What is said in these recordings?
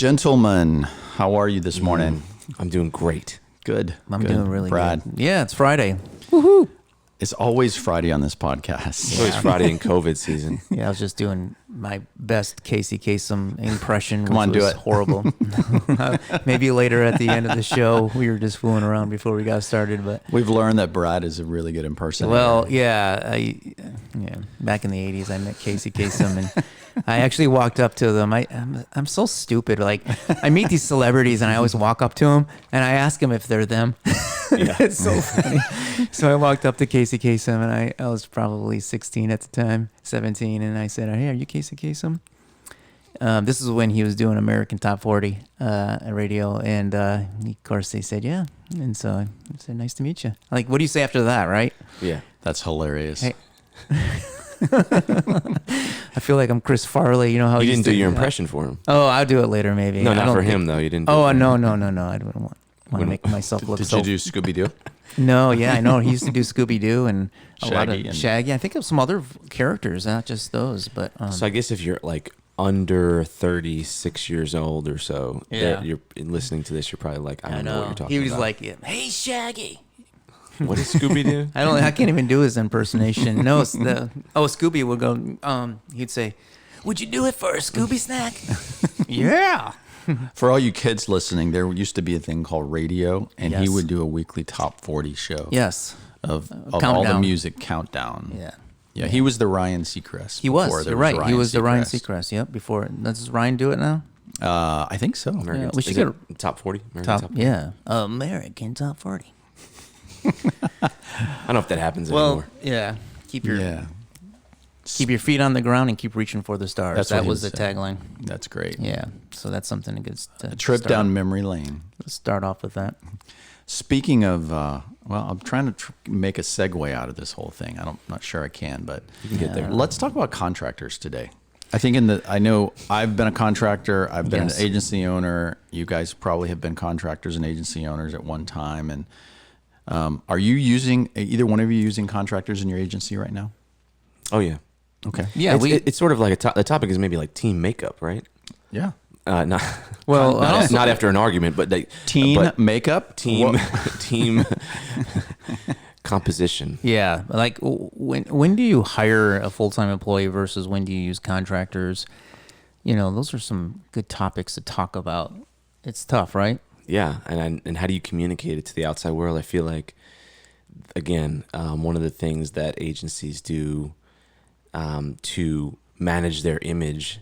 Gentlemen, how are you this morning? I'm doing great. Good. I'm Good. doing really Brad. good. Yeah, it's Friday. Woohoo! It's always Friday on this podcast. It's always Friday in COVID season. Yeah, I was just doing my best Casey Kasem impression. Come on, which do was it. Horrible. Maybe later at the end of the show, we were just fooling around before we got started. But We've learned that Brad is a really good impersonator. well, yeah, back in the '80s, I met Casey Kasem, and I actually walked up to them. I'm so stupid. Like, I meet these celebrities, and I always walk up to them, and I ask them if they're them. Yeah. It's so funny. So I walked up to Casey Kasem, and I was probably 16 at the time, 17, and I said, "Hey, are you Casey Kasem?" This is when he was doing American Top 40 radio, and of course they said, "Yeah," and so I said, "Nice to meet you." Like, what do you say after that, right? Yeah. That's hilarious. Hey. I feel like I'm Chris Farley. You know how You he didn't used do to- your impression for him. Oh, I'll do it later, maybe. No, I not don't for think- him, though. You didn't do Oh, it for no. him. I don't want to make myself look Did so. you do Scooby-Doo? No, yeah, I know. He used to do Scooby-Doo and a lot Shaggy of and- Shaggy. I think of some other characters, not just those. But So I guess if you're like under 36 years old or so, Yeah. you're listening to this, you're probably like, I don't know what you're talking he was about. like, "Hey, Shaggy." What is Scooby-Doo? I can't even do his impersonation. No, Scooby would go. He'd say, "Would you do it for a Scooby snack?" Yeah. For all you kids listening, there used to be a thing called radio, and he Yes. would do a weekly top 40 show Yes. of all the Countdown. music countdown. Yeah. Yeah, he was the Ryan Seacrest. He was. before there You're right. He Ryan was the Ryan Seacrest. Seacrest. Yep. Before does Ryan do it now? I think so. American, we should is get it top 40? American Top. Yeah. American Top 40. I don't know if that happens anymore. yeah. Keep your Yeah, feet on the ground and keep reaching for the stars. That's what That he was the would say. tagline. that's great. Yeah. So that's something to A trip down memory lane. Start off with that. Speaking of, well, I'm trying to make a segue out of this whole thing. I'm not sure I can, but You can get there. let's talk about contractors today. I think I know I've been a contractor. I've been Yes. an agency owner. You guys probably have been contractors and agency owners at one time. And are you using, either one of you using contractors in your agency right now? Oh, yeah. Okay. Yeah. It's sort of like the topic is maybe like team makeup, right? Yeah. Not Well, not after an argument, but like Teen makeup? team What- team composition. Yeah, like when do you hire a full-time employee versus when do you use contractors? You know, those are some good topics to talk about. It's tough, right? Yeah, and how do you communicate it to the outside world? I feel like, again, one of the things that agencies do to manage their image,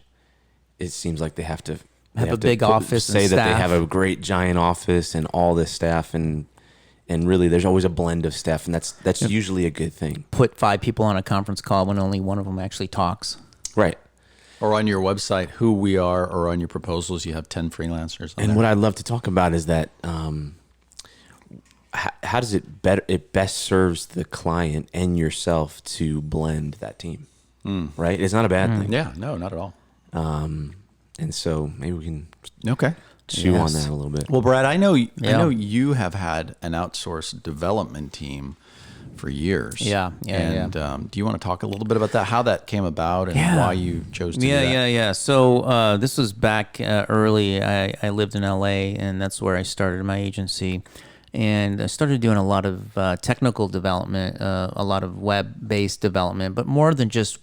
it seems like they have to Have a big office and say that they staff. have a great giant office and all this staff, and really there's always a blend of staff, and that's usually a good thing, Put 5 people on a conference call when only one of them actually talks. right? Or on your website, who we are, or on your proposals, you have 10 freelancers. On And there. what I'd love to talk about is that how does it best serves the client and yourself to blend that team, right? It's not a bad thing. Yeah, no, not at all. And so maybe we can Okay. chew on Yes. that a little bit. Well, Brad, I know Yeah. you have had an outsourced development team for years. Yeah. And do you want to talk a little bit about that? How that came about and Yeah. why you chose to do that? Yeah. So this was back early. I lived in LA, and that's where I started my agency. And I started doing a lot of technical development, a lot of web-based development, but more than just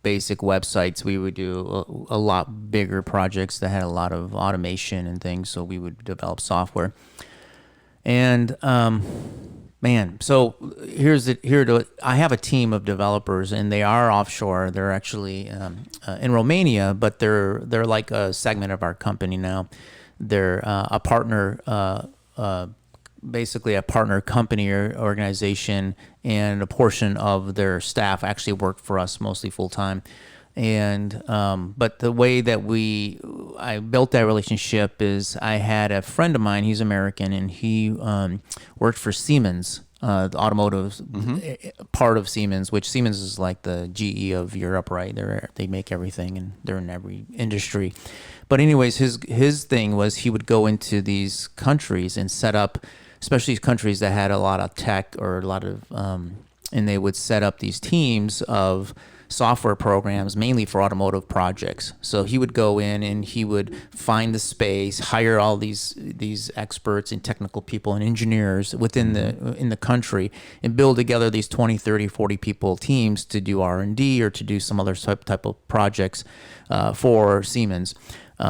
basic websites. We would do a lot bigger projects that had a lot of automation and things. So we would develop software. And so I have a team of developers, and they are offshore. They're actually in Romania, but they're like a segment of our company now. They're a partner, basically a partner company or organization, and a portion of their staff actually work for us mostly full time. And but the way that I built that relationship is I had a friend of mine. He's American, and he worked for Siemens, the automotive part of Siemens, which Siemens is like the GE of Europe, right? They make everything, and they're in every industry. But anyways, his thing was he would go into these countries and set up, especially countries that had a lot of tech or a lot of, and they would set up these teams of software programs, mainly for automotive projects. So he would go in and he would find the space, hire all these experts and technical people and engineers within the country, and build together these 20, 30, 40 people teams to do R&D or to do some other type of projects for Siemens. He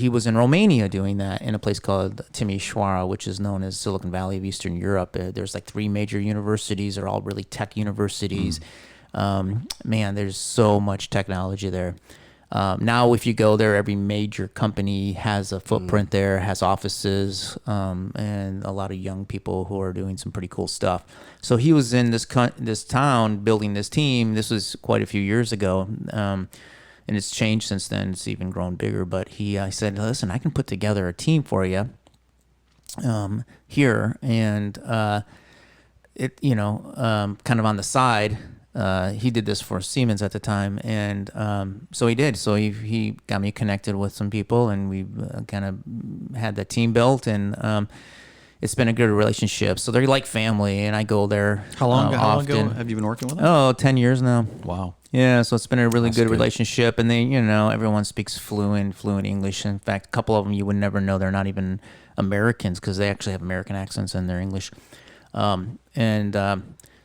was in Romania doing that in a place called Timișoara, which is known as Silicon Valley of Eastern Europe. There's like 3 major universities. They're all really tech universities. Man, there's so much technology there. Now, if you go there, every major company has a footprint there, has offices, and a lot of young people who are doing some pretty cool stuff. So he was in this town building this team. This was quite a few years ago. And it's changed since then. It's even grown bigger. But I said, listen, I can put together a team for you here. And kind of on the side, he did this for Siemens at the time. And so he did. So he got me connected with some people, and we kind of had that team built. And it's been a good relationship. So they're like family, and I go there How long often. ago have you been working with them? Oh, 10 years now. Wow. Yeah, so it's been a really good good. relationship, and everyone speaks fluent English. In fact, a couple of them you would never know they're not even Americans because they actually have American accents in their English. So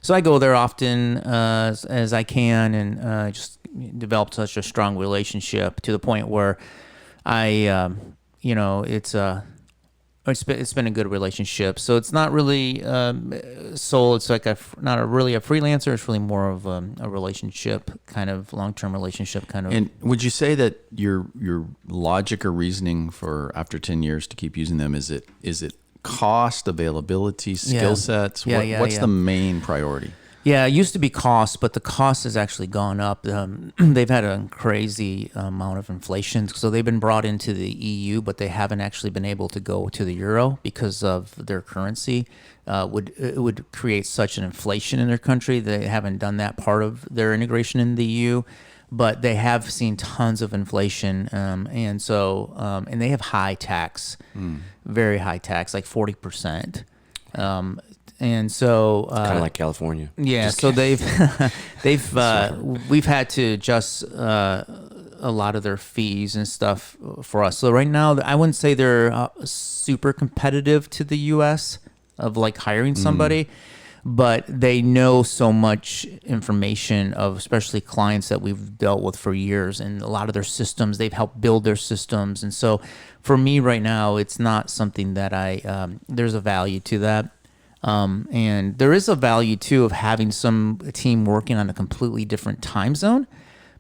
I go there often as I can, and just developed such a strong relationship to the point where it's been a good relationship. So it's not really soul. It's like not really a freelancer. It's really more of a relationship, kind of long-term relationship kind of. And would you say that your logic or reasoning for after 10 years to keep using them, is it cost, availability, skill sets? What's the main priority? Yeah, it used to be cost, but the cost has actually gone up. They've had a crazy amount of inflation. So they've been brought into the EU, but they haven't actually been able to go to the euro because of their currency. It would create such an inflation in their country. They haven't done that part of their integration in the EU, but they have seen tons of inflation. And they have high tax, very high tax, like 40%. And so kind of like California. Yeah, Just so they've we've had to adjust a lot of their fees and stuff for us. So right now, I wouldn't say they're super competitive to the U.S. of like hiring somebody, but they know so much information of especially clients that we've dealt with for years, and a lot of their systems, they've helped build their systems. And so for me right now, it's not something that there's a value to that. And there is a value too of having a team working on a completely different time zone,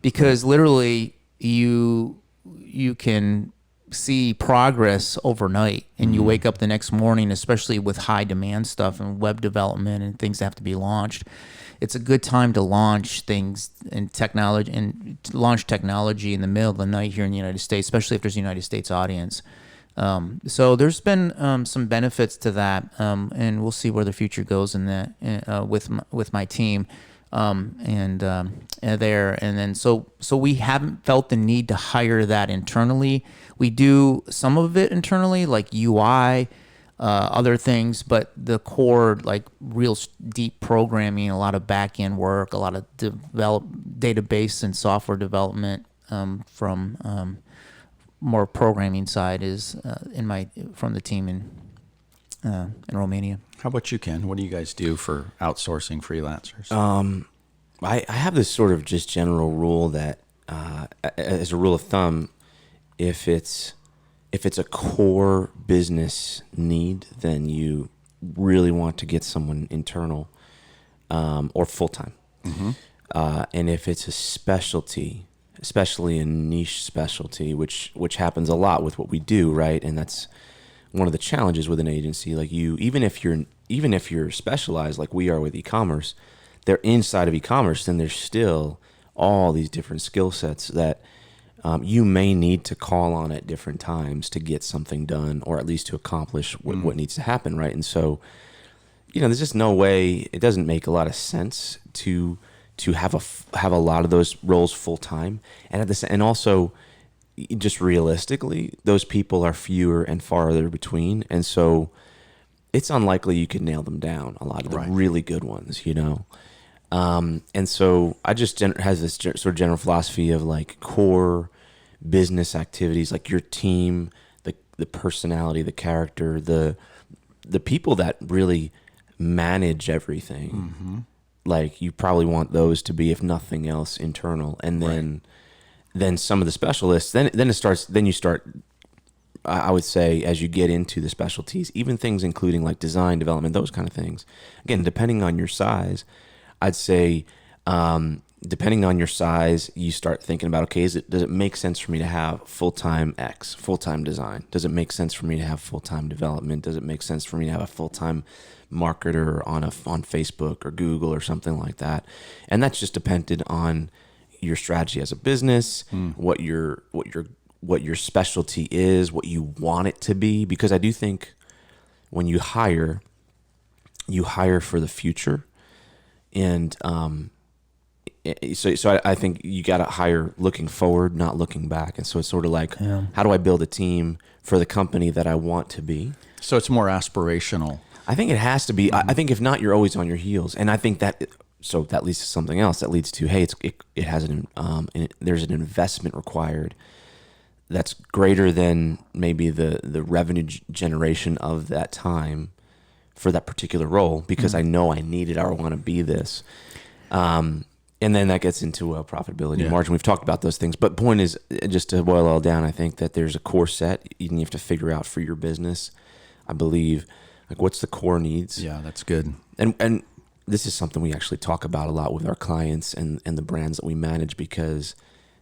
because literally you can see progress overnight, and you wake up the next morning, especially with high demand stuff and web development and things that have to be launched. It's a good time to launch things and technology in the middle of the night here in the United States, especially if there's a United States audience. So there's been some benefits to that, and we'll see where the future goes in that with my team there. And then so we haven't felt the need to hire that internally. We do some of it internally, like UI, other things, but the core, like real deep programming, a lot of back end work, a lot of database and software development from more programming side is from the team in Romania. How about you, Ken? What do you guys do for outsourcing freelancers? I have this sort of just general rule that, as a rule of thumb, if it's a core business need, then you really want to get someone internal or full time. And if it's a specialty, especially a niche specialty, which happens a lot with what we do, right? And that's one of the challenges with an agency. Like even if you're specialized like we are with e-commerce, they're inside of e-commerce, then there's still all these different skill sets that you may need to call on at different times to get something done, or at least to accomplish what needs to happen, right? And so, there's just no way. It doesn't make a lot of sense to have a lot of those roles full time, and also just realistically, those people are fewer and farther between, and so it's unlikely you could nail them down. A lot of the really good ones, And so I just has this sort of general philosophy of like core business activities, like your team, the personality, the character, the people that really manage everything. Mm-hmm. Like you probably want those to be, if nothing else, internal. And then some of the specialists, then you start, I would say, as you get into the specialties, even things including like design, development, those kind of things. Again, depending on your size, I'd say, depending on your size, you start thinking about, okay, does it make sense for me to have full-time X, full-time design? Does it make sense for me to have full-time development? Does it make sense for me to have a full-time marketer on Facebook or Google or something like that? And that's just dependent on your strategy as a business, what your specialty is, what you want it to be. Because I do think when you hire for the future. And so I think you got to hire looking forward, not looking back. And so it's sort of like, how do I build a team for the company that I want to be? So it's more aspirational. I think it has to be. I think if not, you're always on your heels. And I think that leads to something else. That leads to, hey, it has there's an investment required that's greater than maybe the revenue generation of that time for that particular role, because I know I need it or I want to be this. And then that gets into profitability margin. We've talked about those things, but point is, just to boil it all down, I think that there's a core set you have to figure out for your business. I believe, like, what's the core needs? Yeah, that's good. And this is something we actually talk about a lot with our clients and the brands that we manage, because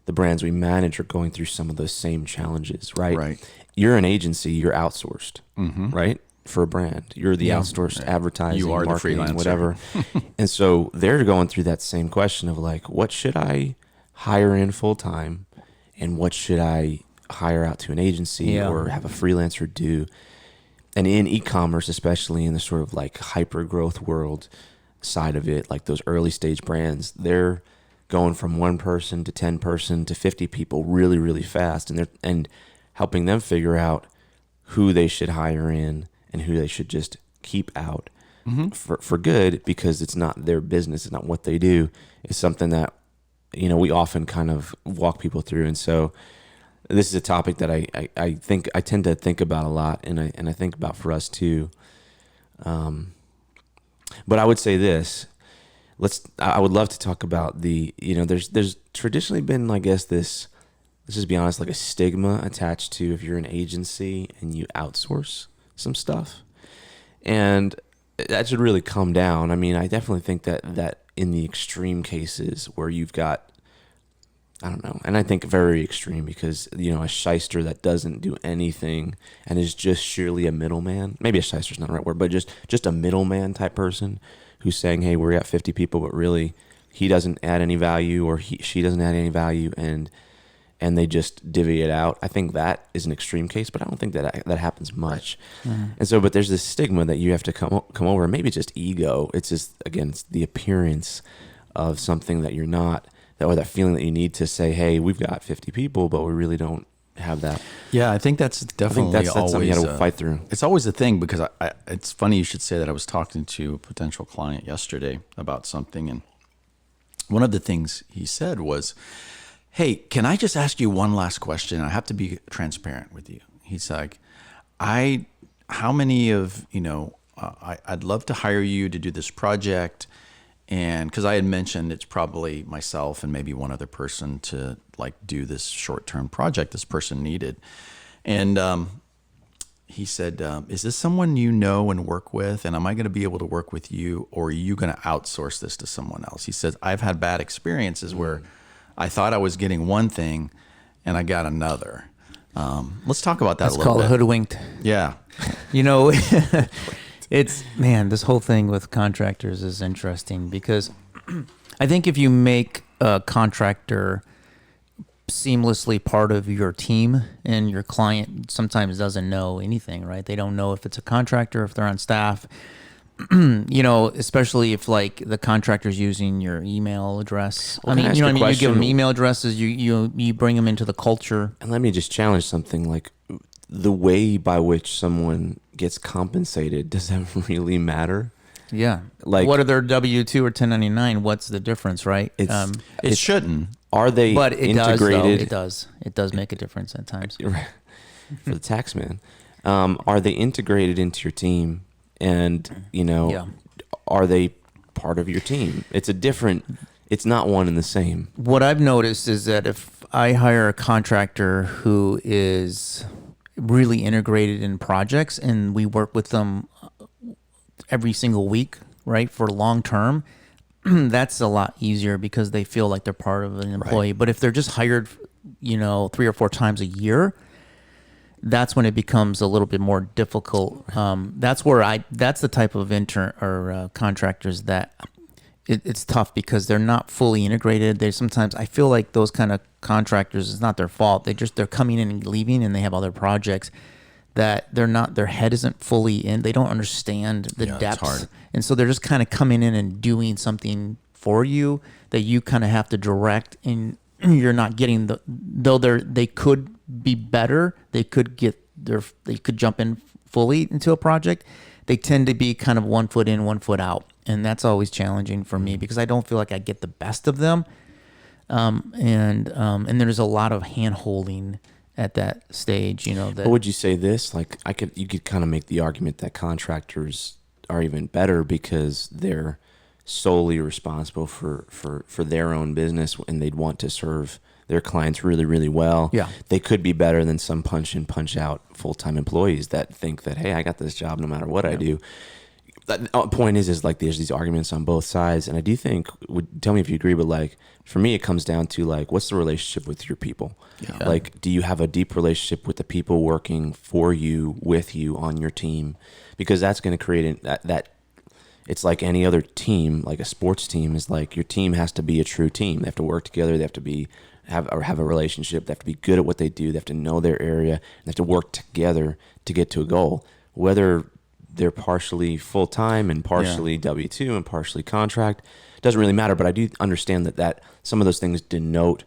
the brands we manage are going through some of those same challenges, right? Right. You're an agency, you're outsourced, right? For a brand, you're the outsourced advertising, you are marketing, the freelancer. whatever. And so they're going through that same question of like, what should I hire in full time, and what should I hire out to an agency or have a freelancer do? And in e-commerce, especially in the sort of like hyper growth world side of it, like those early stage brands, they're going from 1 person to 10 person to 50 people really, really fast, and helping them figure out who they should hire in and who they should just keep out for good, because it's not their business, it's not what they do. It's something that, we often kind of walk people through. And so this is a topic that I think I tend to think about a lot, and I think about for us too. But I would say this. I would love to talk about there's traditionally been, I guess, let's just be honest, like a stigma attached to if you're an agency and you outsource some stuff. And that should really come down. I mean, I definitely think that in the extreme cases where you've got, I don't know, and I think very extreme, because, a shyster that doesn't do anything and is just sheerly a middleman, maybe a shyster's not the right word, but just a middleman type person who's saying, hey, we're at 50 people, but really he doesn't add any value, or she doesn't add any value, and they just divvy it out. I think that is an extreme case, but I don't think that happens much. And so, but there's this stigma that you have to come over. Maybe it's just ego. It's just, again, it's the appearance of something that you're not, or that feeling that you need to say, hey, we've got 50 people, but we really don't have that. Yeah, I think that's definitely that's something you got to fight through. It's always a thing, because it's funny you should say that. I was talking to a potential client yesterday about something, and one of the things he said was, hey, can I just ask you one last question? I have to be transparent with you. He's like, how many of, I'd love to hire you to do this project. And because I had mentioned it's probably myself and maybe one other person to like do this short-term project this person needed. And he said, is this someone you know and work with? And am I going to be able to work with you, or are you going to outsource this to someone else? He says, I've had bad experiences where I thought I was getting one thing and I got another. Let's talk about that a little bit. That's called hoodwinked. Yeah. This whole thing with contractors is interesting, because I think if you make a contractor seamlessly part of your team, and your client sometimes doesn't know anything, right? They don't know if it's a contractor, if they're on staff, especially if like the contractor's using your email address. Well, you give them email addresses, you bring them into the culture. And let me just challenge something, like the way by which someone gets compensated, does that really matter? Yeah. Like, what are their W-2 or 1099? What's the difference, right? It shouldn't. Are they But it integrated? does, though. It does make a difference at times. For the tax man. Are they integrated into your team? And, are they part of your team? It's not one and the same. What I've noticed is that if I hire a contractor who is really integrated in projects and we work with them every single week, right, for long term, that's a lot easier because they feel like they're part of an employee. Right. But if they're just hired, 3 or 4 times a year, that's when it becomes a little bit more difficult. That's the type of intern or contractors that it's tough because they're not fully integrated. Sometimes I feel like those kind of contractors, it's not their fault. They're coming in and leaving, and they have other projects that their head isn't fully in. They don't understand the depths. And so they're just kind of coming in and doing something for you that you kind of have to direct, and you're not getting they could be better. They could jump in fully into a project. They tend to be kind of 1 foot in, 1 foot out. And that's always challenging for me because I don't feel like I get the best of them. And there's a lot of hand holding at that stage, But would you say this? Like you could kind of make the argument that contractors are even better because they're solely responsible for their own business and they'd want to serve their clients really, really well. Yeah. They could be better than some punch in, punch out full-time employees that think that, hey, I got this job no matter what I do. The point is like there's these arguments on both sides, and I do think, tell me if you agree, but like for me it comes down to like what's the relationship with your people? Yeah. Like, do you have a deep relationship with the people working for you, with you on your team? Because that's going to create that it's like any other team, like a sports team is like your team has to be a true team. They have to work together. They have to have a relationship. They have to be good at what they do. They have to know their area. And they have to work together to get to a goal. Whether they're partially full-time and partially W-2 and partially contract, it doesn't really matter. But I do understand that some of those things denote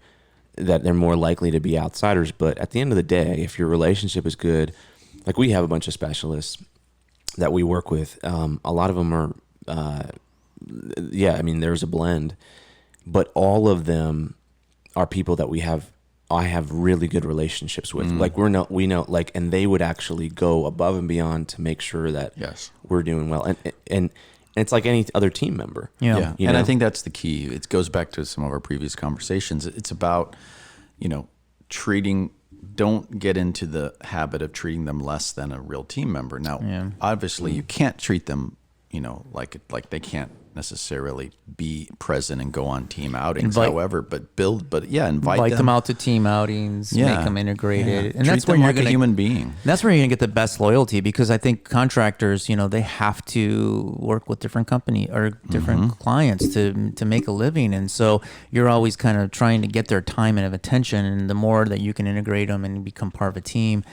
that they're more likely to be outsiders. But at the end of the day, if your relationship is good, like we have a bunch of specialists that we work with. A lot of them are, there's a blend. But all of them are people that I have really good relationships with. Like we know, like, and they would actually go above and beyond to make sure that we're doing well. And it's like any other team member. Yeah. And I think that's the key. It goes back to some of our previous conversations. It's about, don't get into the habit of treating them less than a real team member. Now, obviously you can't treat them, like they can't necessarily be present and go on team outings, invite them out to team outings, make them integrated, and that's where you're like a human being. That's where you're gonna get the best loyalty, because I think contractors, they have to work with different company or different clients to make a living, and so you're always kind of trying to get their time and attention, and the more that you can integrate them and become part of a team,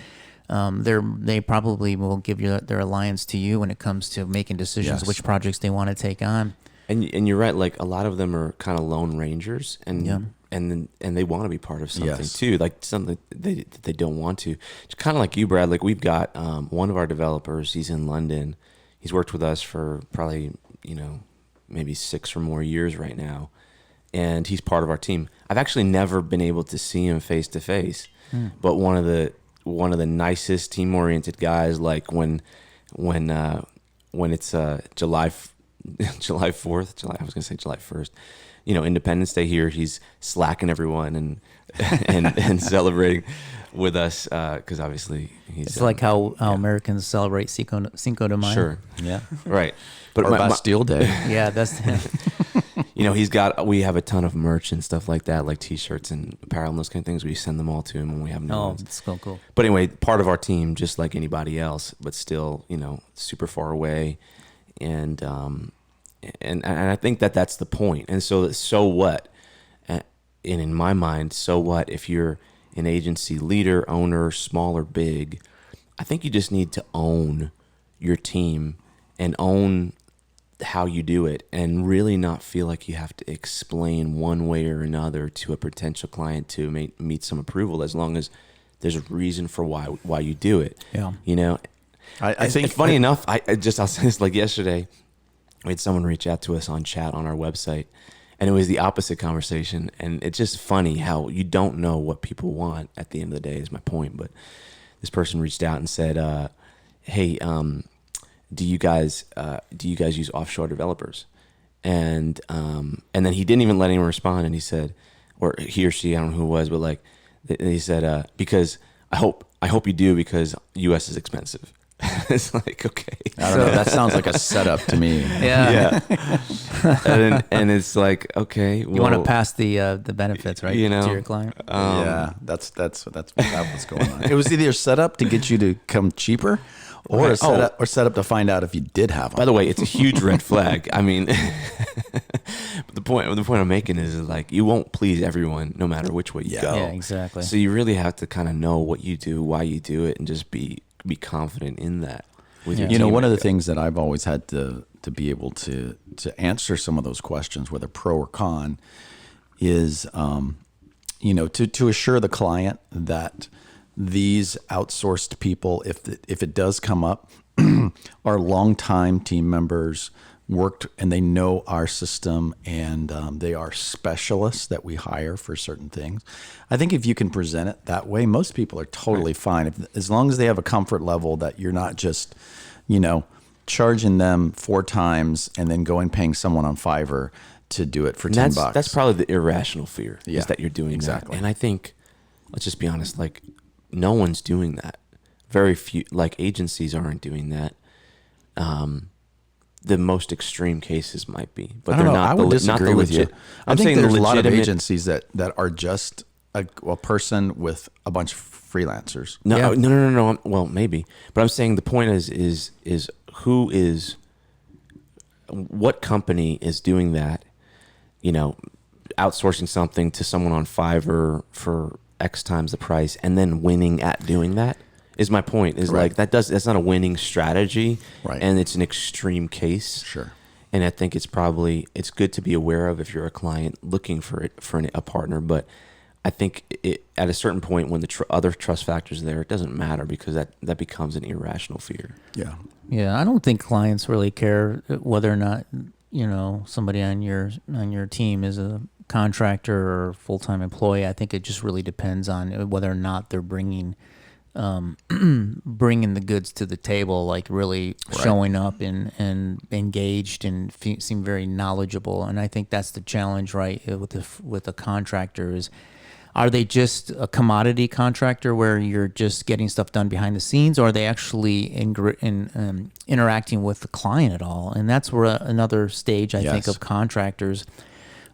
they probably will give their alliance to you when it comes to making decisions, which projects they want to take on. And you're right. Like a lot of them are kind of lone rangers, and they want to be part of something too, like something they don't want to. It's kind of like you, Brad. Like we've got one of our developers. He's in London. He's worked with us for probably maybe 6 or more years right now, and he's part of our team. I've actually never been able to see him face to face, but one of the nicest team-oriented guys. Like when it's July 4th, I was gonna say July 1st. Independence Day here. He's slacking everyone and celebrating with us because obviously he's. It's like how Americans celebrate Cinco de Mayo. Sure. Yeah. Right. But or Bastille Day. Yeah, that's. We have a ton of merch and stuff like that, like T-shirts and apparel and those kind of things. We send them all to him when we have new ones. Oh, it's so cool. But anyway, part of our team, just like anybody else, but still, super far away, and I think that's the point. And so what? And in my mind, so what if you're an agency leader, owner, small or big? I think you just need to own your team and own how you do it, and really not feel like you have to explain one way or another to a potential client to meet some approval, as long as there's a reason for why you do it. Yeah. I think it's funny enough. I'll say this, like yesterday, we had someone reach out to us on chat on our website, and it was the opposite conversation. And it's just funny how you don't know what people want at the end of the day, is my point. But this person reached out and said, hey, do you guys use offshore developers? And then he didn't even let anyone respond. And he said, or he or she, I don't know who it was, but like, he said, because I hope you do, because US is expensive. It's like, okay. I don't know. That sounds like a setup to me. Yeah. and it's like, okay, well, You want to pass the benefits, right, you know, to your client. Yeah, that's what's going on. It was either set up to get you to come cheaper, or set up to find out if you did have them. By the way, it's a huge red flag. I mean, but the point I'm making is like, you won't please everyone no matter which way you go. Yeah, exactly. So you really have to kind of know what you do, why you do it, and just be confident in that. With your You know, team. one of the things that I've always had to be able to answer some of those questions, whether pro or con, is you know, to assure the client that these outsourced people, if it does come up, are longtime team members, worked, and they know our system, and they are specialists that we hire for certain things. I think if you can present it that way, most people are totally fine. As long as they have a comfort level that you're not just, you know, charging them 4 times and then going paying someone on Fiverr to do it for $10. That's probably the irrational fear, Yeah, is that you're doing exactly. that. And I think, let's just be honest, like, no one's doing that. Very few, like, agencies aren't doing that. The most extreme cases might be, but I don't they're know. not. I would not disagree the with you. legit. I I'm think saying there's the a lot of legitimate- agencies that are just a person with a bunch of freelancers. No, Yeah. no. Well, maybe, but I'm saying the point is who is, what company is doing that? You know, outsourcing something to someone on Fiverr for X times the price, and then winning at doing that. Is my point. Is Correct. like, that's not a winning strategy, Right. And it's an extreme case. Sure. And I think it's good to be aware of if you're a client looking for a partner. But I think at a certain point, when the other trust factors are there, it doesn't matter, because that becomes an irrational fear. Yeah. Yeah, I don't think clients really care whether or not, you know, somebody on your team is a contractor or full-time employee. I think it just really depends on whether or not they're bringing the goods to the table, like really showing up and engaged and seem very knowledgeable. And I think that's the challenge, right, with a contractor is, are they just a commodity contractor where you're just getting stuff done behind the scenes, or are they actually interacting with the client at all? And that's where another stage, I think, Yes. of contractors.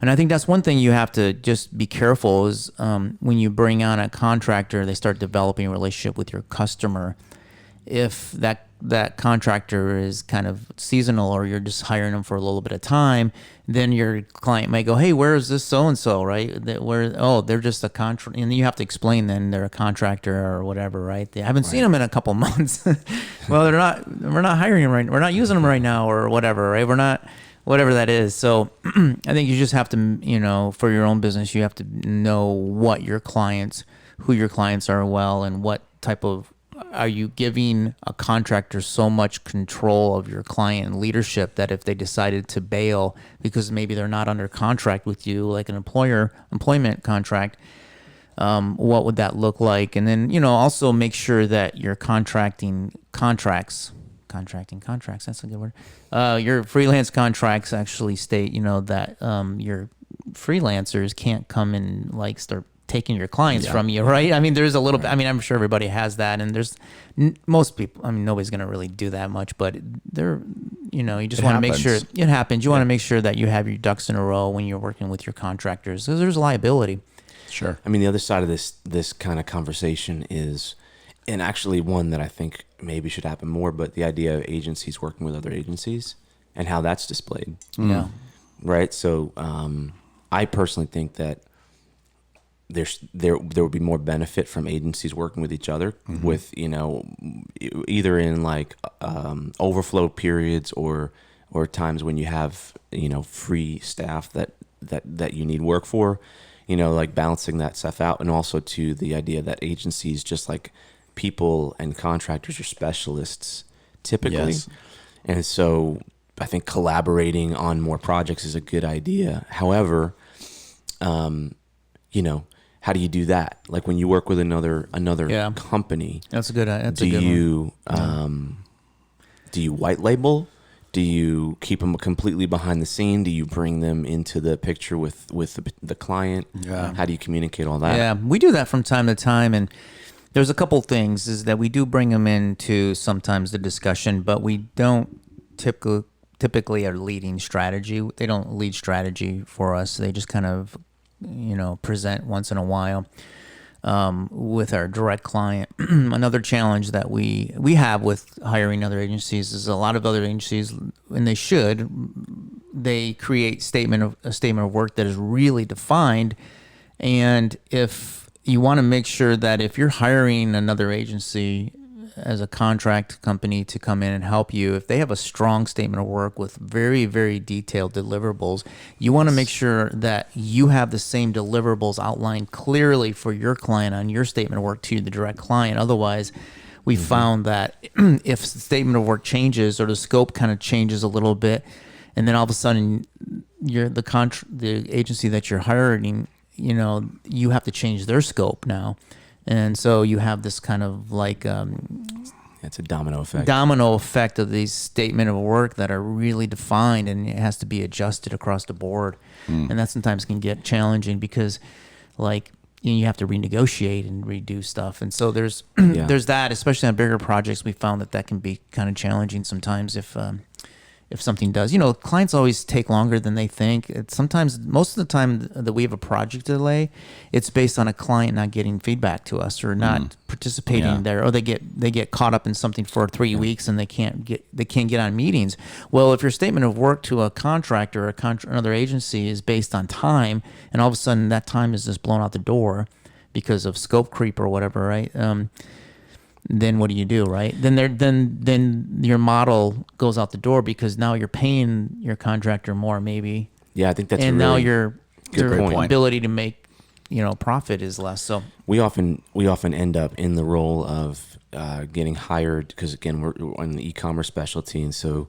And I think that's one thing you have to just be careful is when you bring on a contractor, they start developing a relationship with your customer. If that contractor is kind of seasonal, or you're just hiring them for a little bit of time, then your client may go, "Hey, where is this so-and-so, right? They're just a contract." And you have to explain then they're a contractor or whatever, right? I haven't seen them in a couple months. Well, we're not hiring them right. We're not using them right now, or whatever, right? We're not, whatever that is. So I think you just have to, you know, for your own business, you have to know who your clients are well, and what type of, are you giving a contractor so much control of your client and leadership that if they decided to bail because maybe they're not under contract with you, like an employment contract, what would that look like? And then, you know, also make sure that your contracting contracts, that's a good word. Your freelance contracts actually state, you know, that your freelancers can't come and like start taking your clients from you, right? I mean, there's a little bit, I mean, I'm sure everybody has that, and there's most people, I mean, nobody's going to really do that much, but you know, you just want to make sure it happens. You want to make sure that you have your ducks in a row when you're working with your contractors, because there's liability. Sure. I mean, the other side of this kind of conversation is, and actually one that I think maybe should happen more, but the idea of agencies working with other agencies and how that's displayed. Yeah. Right. So I personally think that there would be more benefit from agencies working with each other, with, you know, either in like overflow periods or times when you have, you know, free staff that you need work for, you know, like balancing that stuff out. And also to the idea that agencies, just like people and contractors, are specialists typically. Yes. And so I think collaborating on more projects is a good idea. However, how do you do that? Like when you work with another company, That's a good. That's do a good you do you white label? Do you keep them completely behind the scene? Do you bring them into the picture with the client? Yeah. How do you communicate all that? Yeah, we do that from time to time, and there's a couple things is that we do bring them into sometimes the discussion, but we don't typically are leading strategy. They don't lead strategy for us. They just kind of, present once in a while with our direct client. Another challenge that we have with hiring other agencies is a lot of other agencies, and they create a statement of work that is really defined. And if you want to make sure that if you're hiring another agency as a contract company to come in and help you, if they have a strong statement of work with very, very detailed deliverables, you want to make sure that you have the same deliverables outlined clearly for your client on your statement of work to the direct client. Otherwise, we found that if the statement of work changes or the scope kind of changes a little bit, and then all of a sudden the agency that you're hiring, you have to change their scope now. And so you have this kind of like it's a domino effect of these statement of work that are really defined, and it has to be adjusted across the board. And that sometimes can get challenging because you have to renegotiate and redo stuff. And so there's there's that, especially on bigger projects. We found that can be kind of challenging sometimes if something does. Clients always take longer than they think. Most of the time that we have a project delay, it's based on a client not getting feedback to us or not participating there, or they get caught up in something for 3 weeks and they can't get on meetings. Well, if your statement of work to a contractor or another agency is based on time, and all of a sudden that time is just blown out the door because of scope creep or whatever, right? Then what do you do, right? Then your model goes out the door because now you're paying your contractor more, maybe. Yeah, I think that's and a really now your point. Ability to make profit is less. So we often end up in the role of getting hired because again we're in the e-commerce specialty, and so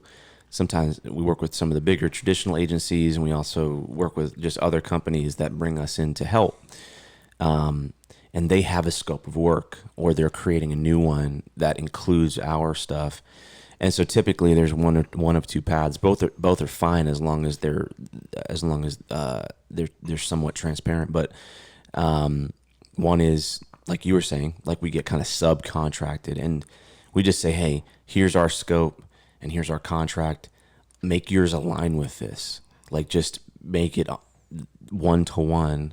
sometimes we work with some of the bigger traditional agencies, and we also work with just other companies that bring us in to help. And they have a scope of work, or they're creating a new one that includes our stuff. And so typically there's one of two paths. Both are fine as long as they're somewhat transparent. But one is, like you were saying, like we get kind of subcontracted, and we just say, hey, here's our scope and here's our contract. Make yours align with this. Like just make it 1-to-1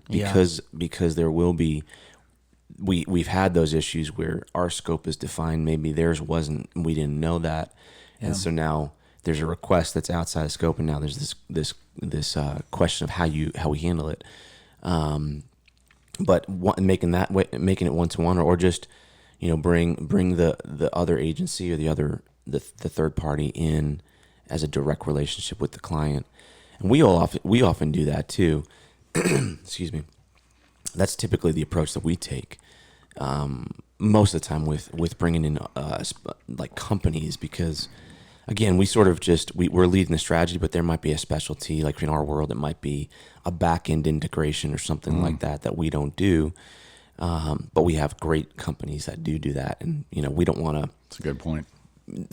because there will be. We've had those issues where our scope is defined, maybe theirs wasn't, and we didn't know that, and so now there's a request that's outside of scope, and now there's this question of how we handle it. But making it 1-to-1, or just bring the other agency or the third party in as a direct relationship with the client, and we often do that too. Excuse me. That's typically the approach that we take most of the time with bringing in like companies, because again we sort of we're leading the strategy, but there might be a specialty, like in our world it might be a back end integration or something like that we don't do, but we have great companies that do that, and we don't want to. That's a good point.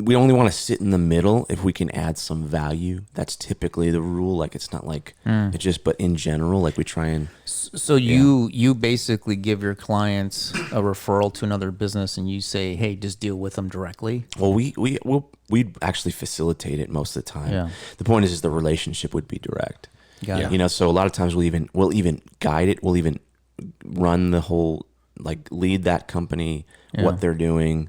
We only want to sit in the middle if we can add some value. That's typically the rule. Like it's not like it's just, but in general, like we try and. So you basically give your clients a referral to another business, and you say, hey, just deal with them directly. Well, we actually facilitate it most of the time. Yeah. The point is the relationship would be direct. Got it. So a lot of times we'll even guide it. We'll even run the whole, like lead that company, what they're doing.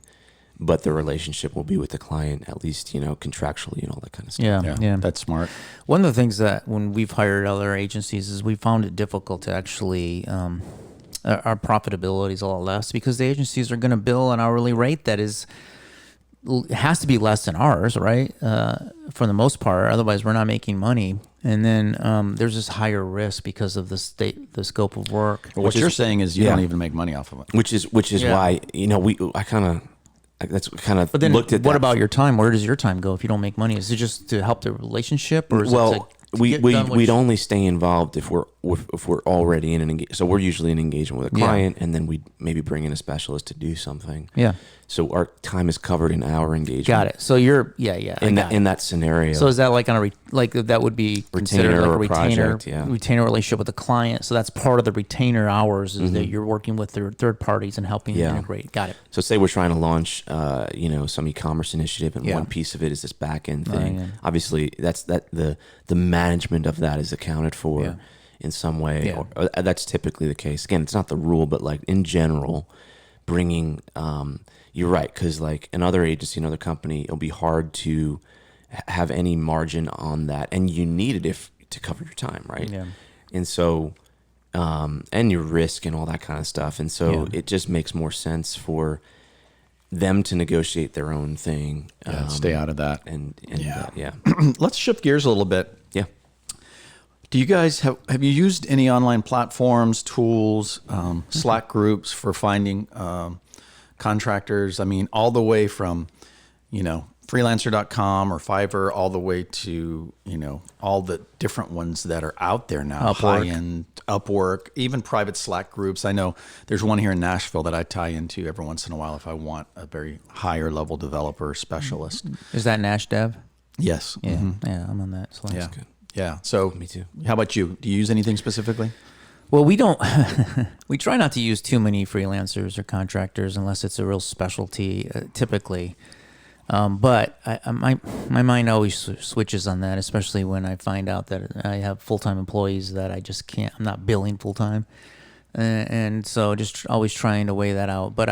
But the relationship will be with the client, at least, contractually and all that kind of stuff. Yeah. That's smart. One of the things that when we've hired other agencies is we found it difficult to actually, our profitability is a lot less because the agencies are going to bill an hourly rate that has to be less than ours, right? For the most part, otherwise we're not making money. And then there's this higher risk because of the scope of work. But what you're saying is you don't even make money off of it. Which is why, that's kind of But then, looked at what that. about your time? Where does your time go if you don't make money? Is it just to help the relationship, or is it to we'd only stay involved if we're already in an engagement. So we're usually in engagement with a client, and then we'd maybe bring in a specialist to do something. Yeah. So our time is covered in our engagement. Got it. So you're in that scenario. So is that like on a like that would be considered Retainer like a or retainer project, retainer relationship with the client? So that's part of the retainer hours is that you're working with third parties and helping integrate. Got it. So say we're trying to launch, some e-commerce initiative, and one piece of it is this back end thing. Obviously, that's the management of that is accounted for in some way. Yeah. Or that's typically the case. Again, it's not the rule, but like in general, bringing. You're right, because like another agency, another company, it'll be hard to have any margin on that, and you need it to cover your time, right? Yeah. And so, and your risk and all that kind of stuff, and so it just makes more sense for them to negotiate their own thing. Stay out of that. And Let's shift gears a little bit. Yeah. Do you guys have you used any online platforms, tools, Slack groups for finding contractors? I mean, all the way from, freelancer.com or Fiverr, all the way to, all the different ones that are out there now. High-end, Upwork, even private Slack groups. I know there's one here in Nashville that I tie into every once in a while if I want a very higher level developer specialist. Is that Nash Dev? Yes. Yeah. Yeah, I'm on that. So Yeah. Good. Yeah. So Me too. How about you? Do you use anything specifically? Well, we don't. We try not to use too many freelancers or contractors unless it's a real specialty, typically. But my mind always switches on that, especially when I find out that I have full-time employees that I just can't. I'm not billing full-time, and so just always trying to weigh that out. But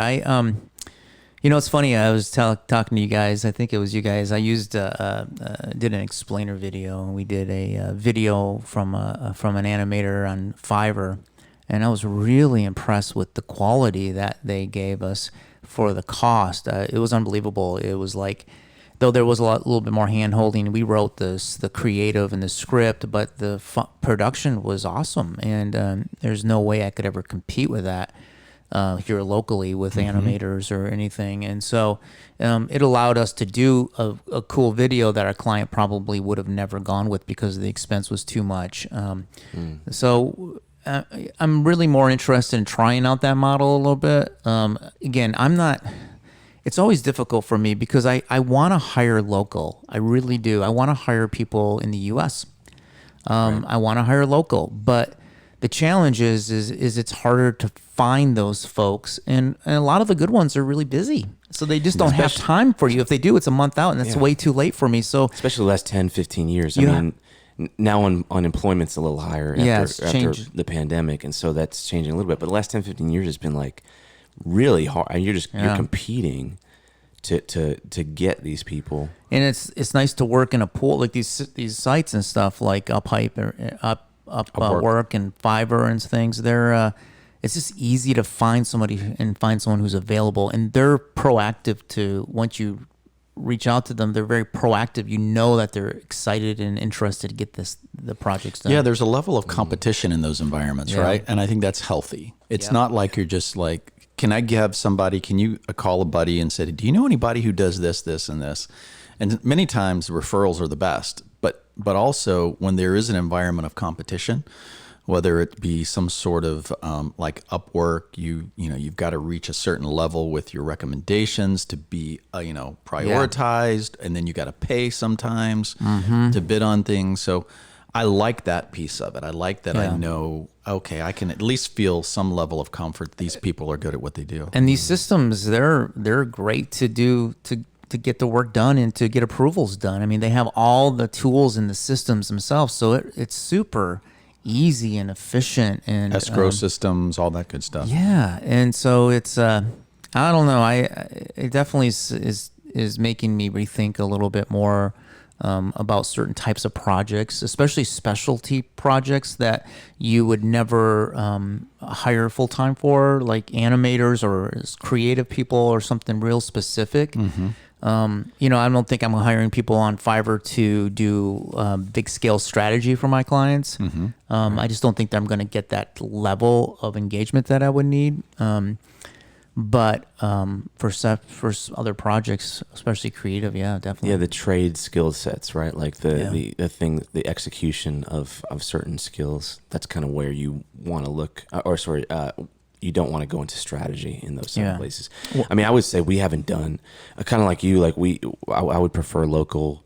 it's funny. I was talking to you guys. I think it was you guys. I used did an explainer video, and we did a video from an animator on Fiverr, and I was really impressed with the quality that they gave us for the cost. It was unbelievable. It was like, though there was a little bit more hand holding. We wrote the creative and the script, but the production was awesome, and there's no way I could ever compete with that. Here locally with animators or anything. And so it allowed us to do a cool video that our client probably would have never gone with because the expense was too much. So I'm really more interested in trying out that model a little bit. Again, it's always difficult for me because I want to hire local. I really do. I want to hire people in the U.S. I want to hire local, but the challenge is it's harder to find those folks, and a lot of the good ones are really busy, so they just don't have time for you. If they do, it's a month out, and that's way too late for me. So especially the last 10, 15 years. I mean, now unemployment's a little higher after the pandemic, and so that's changing a little bit. But the last 10, 15 years has been like really hard, and you're competing to get these people. And it's nice to work in a pool like these sites and stuff like Upwork and Fiverr and things. It's just easy to find somebody and find someone who's available, and they're proactive to, once you reach out to them, they're very proactive. You know that they're excited and interested to get the projects done. Yeah, there's a level of competition in those environments, right? And I think that's healthy. It's not like you're just like, can you call a buddy and say, do you know anybody who does this, this, and this? And many times referrals are the best, but also when there is an environment of competition, whether it be some sort of like Upwork, you've got to reach a certain level with your recommendations to be prioritized, and then you got to pay sometimes to bid on things. So I like that piece of it. I like that I know, okay, I can at least feel some level of comfort. These people are good at what they do. And these systems, they're great to do to get the work done and to get approvals done. I mean, they have all the tools in the systems themselves, so it's super easy and efficient, and escrow systems, all that good stuff. Yeah, and so it's I don't know. It definitely is making me rethink a little bit more about certain types of projects, especially specialty projects that you would never hire full time for, like animators or creative people or something real specific. I don't think I'm hiring people on Fiverr to do big scale strategy for my clients. I just don't think that I'm going to get that level of engagement that I would need. But other projects, especially creative, yeah, definitely. Yeah, the trade skill sets, right? Like Yeah. the execution of certain skills. That's kind of where you want to look, you don't want to go into strategy in those type of places. I mean, I would say we haven't done kind of like you. Like I would prefer local,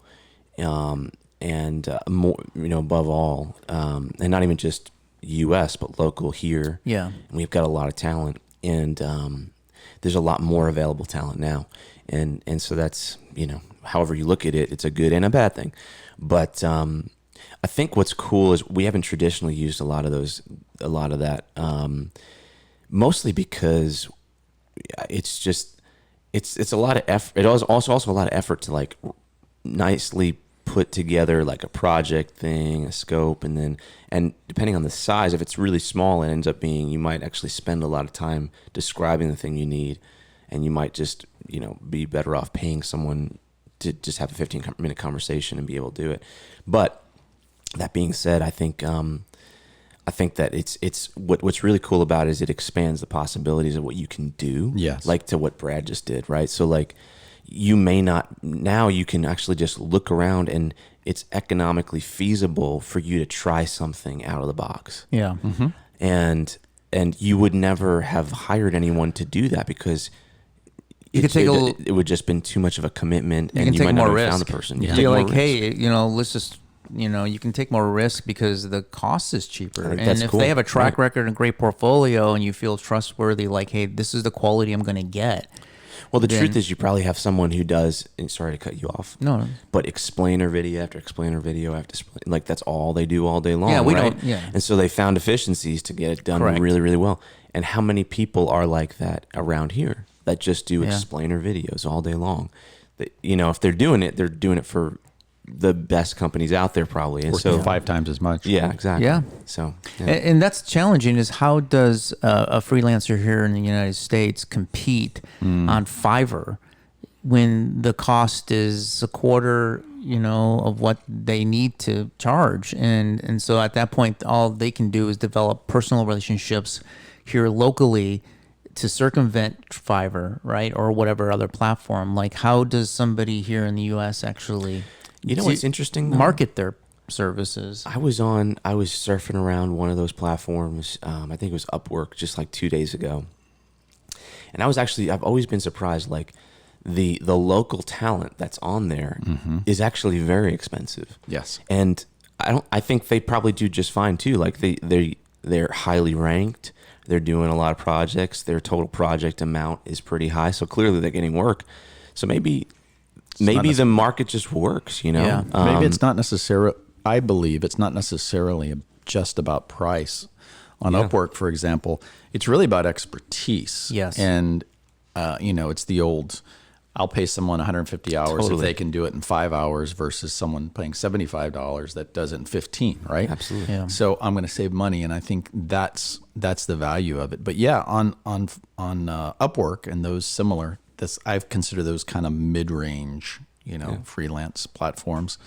and more, above all, and not even just U.S. but local here. Yeah. And we've got a lot of talent, and there's a lot more available talent now, and so that's, however you look at it, it's a good and a bad thing. But I think what's cool is we haven't traditionally used a lot of that, mostly because it's a lot of effort. It was also a lot of effort to like nicely put together like a project thing, a scope, and depending on the size, if it's really small, it ends up being, you might actually spend a lot of time describing the thing you need, and you might just, be better off paying someone to just have a 15-minute conversation and be able to do it. But that being said, I think that it's what's really cool about it is it expands the possibilities of what you can do. Yes. Like to what Brad just did, right? So like, you may not, now you can actually just look around and it's economically feasible for you to try something out of the box. Yeah. Mm-hmm. And you would never have hired anyone to do that because it would just been too much of a commitment, and you might not have found the person. You feel like, hey, let's just, you can take more risk because the cost is cheaper. And if they have a track record and great portfolio and you feel trustworthy, like, hey, this is the quality I'm going to get. Well, the truth is you probably have someone who does, and sorry to cut you off. No. But explainer video after explainer video after like that's all they do all day long. Yeah, we right? don't. Yeah. And so they found efficiencies to get it done Correct. really, really well. And how many people are like that around here that just do explainer videos all day long? That, if they're doing it for the best companies out there probably. And so 5 times as much. Yeah, exactly. Yeah. So, And that's challenging, is how does a freelancer here in the United States compete on Fiverr when the cost is a quarter, of what they need to charge. And so at that point, all they can do is develop personal relationships here locally to circumvent Fiverr, right? Or whatever other platform. Like, how does somebody here in the U.S. actually... what's interesting, though? Market their services. I was surfing around one of those platforms. I think it was Upwork, just like 2 days ago. And I've always been surprised, like the local talent that's on there is actually very expensive. Yes. And I think they probably do just fine too. Like they're highly ranked. They're doing a lot of projects. Their total project amount is pretty high. So clearly they're getting work. So maybe the market just works, Yeah. Maybe it's not necessarily, I believe it's not necessarily just about price. On Upwork, for example, it's really about expertise. Yes. And, it's the old, I'll pay someone 150 hours if they can do it in 5 hours versus someone paying $75 that does it in 15, right? Absolutely. Yeah. So I'm going to save money, and I think that's the value of it. But yeah, on Upwork and those similar, I've considered those kind of mid-range, freelance platforms.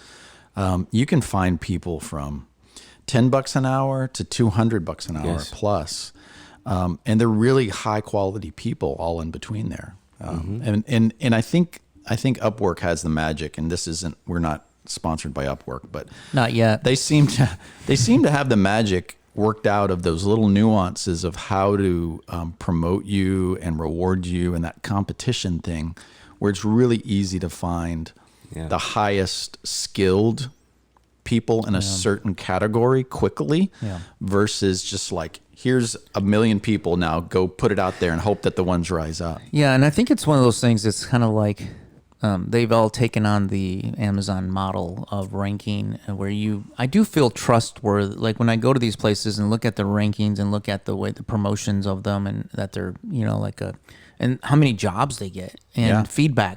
You can find people from $10 an hour to $200 an hour plus, and they're really high quality people all in between there. And I think Upwork has the magic, and we're not sponsored by Upwork, but not yet. They seem to have the magic worked out of those little nuances of how to promote you and reward you, and that competition thing, where it's really easy to find the highest skilled people in a certain category quickly versus just like, here's 1 million people, now go put it out there and hope that the ones rise up. Yeah, and I think it's one of those things that's kind of like they've all taken on the Amazon model of ranking, where I do feel trustworthy. Like when I go to these places and look at the rankings and look at the way the promotions of them, and that they're, and how many jobs they get, and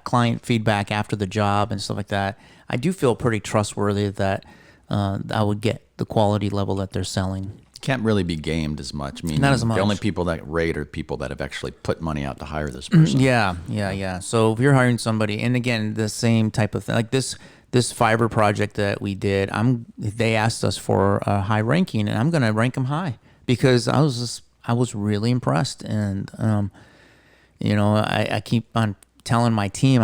client feedback after the job and stuff like that. I do feel pretty trustworthy that I would get the quality level that they're selling. Can't really be gamed as much. Meaning Not as much. The only people that rate are people that have actually put money out to hire this person. Yeah. So if you're hiring somebody, and again, the same type of thing, like this Fiverr project that we did, they asked us for a high ranking, and I'm going to rank them high because I was really impressed. And I keep on telling my team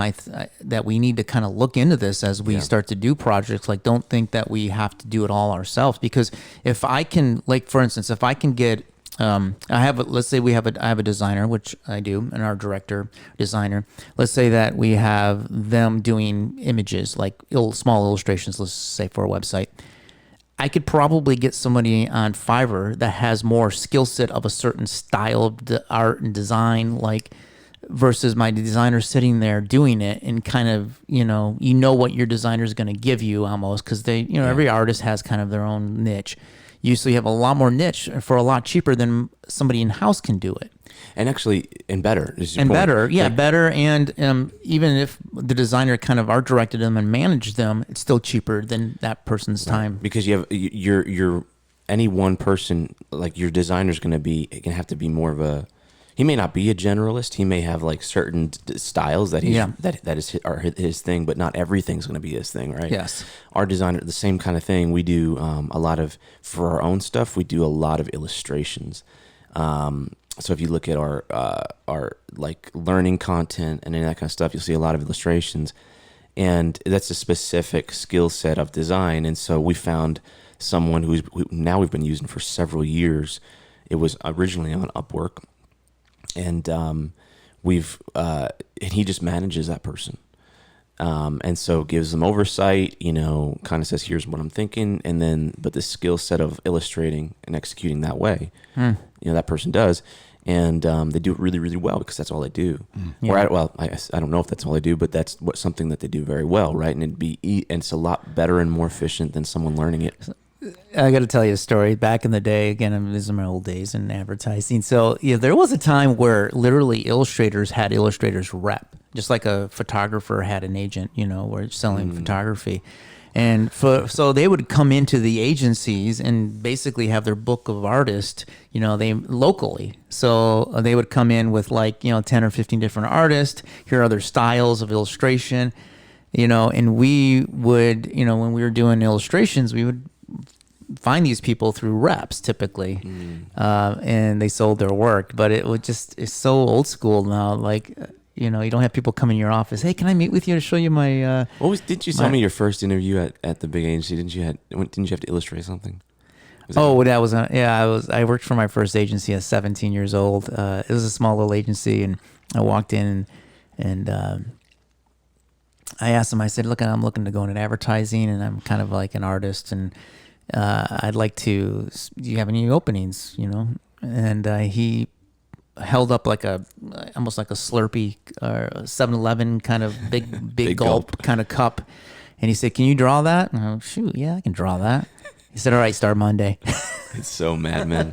that we need to kind of look into this as we start to do projects. Like, don't think that we have to do it all ourselves, because if I can, like, for instance, if I can get, let's say I have a designer, which I do, and our director designer. Let's say that we have them doing images, like small illustrations, let's say for a website. I could probably get somebody on Fiverr that has more skill set of a certain style of art and design, like, versus my designer sitting there doing it and kind of, what your designer is going to give you almost, because every artist has kind of their own niche. You have a lot more niche for a lot cheaper than somebody in-house can do it. And actually, and better. Better. And even if the designer kind of art directed them and managed them, it's still cheaper than that person's time. Because you have your any one person, like your designer's going to have to be more of a. He may not be a generalist. He may have like certain styles that are his thing, but not everything's going to be his thing, right? Yes. Our designer, the same kind of thing. We do a lot of, for our own stuff, we do a lot of illustrations. So if you look at our like learning content and any that kind of stuff, you'll see a lot of illustrations, and that's a specific skill set of design. And so we found someone who now we've been using for several years. It was originally on Upwork. And and he just manages that person, and so gives them oversight. Kind of says, "Here's what I'm thinking," but the skill set of illustrating and executing that way, that person does, and they do it really, really well, because that's all they do. I don't know if that's all they do, but that's something that they do very well, right? And it's a lot better and more efficient than someone learning it. I got to tell you a story. Back in the day, again, these are my old days in advertising. So there was a time where literally illustrators had illustrators rep, just like a photographer had an agent, where selling photography. And so they would come into the agencies and basically have their book of artists, they locally. So they would come in with 10 or 15 different artists. Here are their styles of illustration, and we would, when we were doing illustrations, we would find these people through reps typically, and they sold their work. But it's so old school now. You don't have people come in your office. Hey, can I meet with you to show you my? Didn't you tell me your first interview at the big agency? Didn't you have to illustrate something? I worked for my first agency at 17 years old. It was a small little agency, and I walked in and I asked him. I said, "Look, I'm looking to go into advertising, and I'm kind of like an artist, and I'd like to. Do you have any openings? And he held up almost like a Slurpee or 7-Eleven kind of big gulp kind of cup, and he said, "Can you draw that?" And I go, "Shoot, yeah, I can draw that." He said, "All right, start Monday." It's so Mad Men.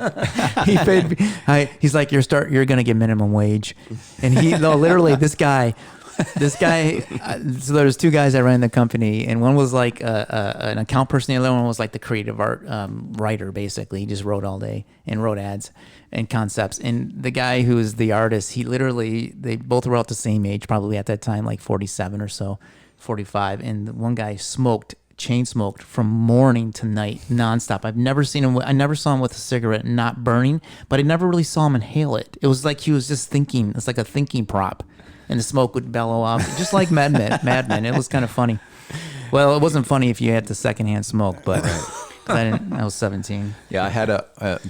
He paid me. He's like, "You're gonna get minimum wage," and literally this guy. So there's two guys that ran the company, and one was like an account person, the other one was like the creative art writer. Basically, he just wrote all day and wrote ads and concepts. And the guy who was the artist, they both were about the same age, probably at that time, like 47 or so, 45. And the one guy chain smoked from morning to night, nonstop. I never saw him with a cigarette not burning, but I never really saw him inhale it. It was like he was just thinking. It's like a thinking prop. And the smoke would bellow out, just like Mad Men. It was kind of funny. Well, it wasn't funny if you had the secondhand smoke, but I was 17. Yeah, I had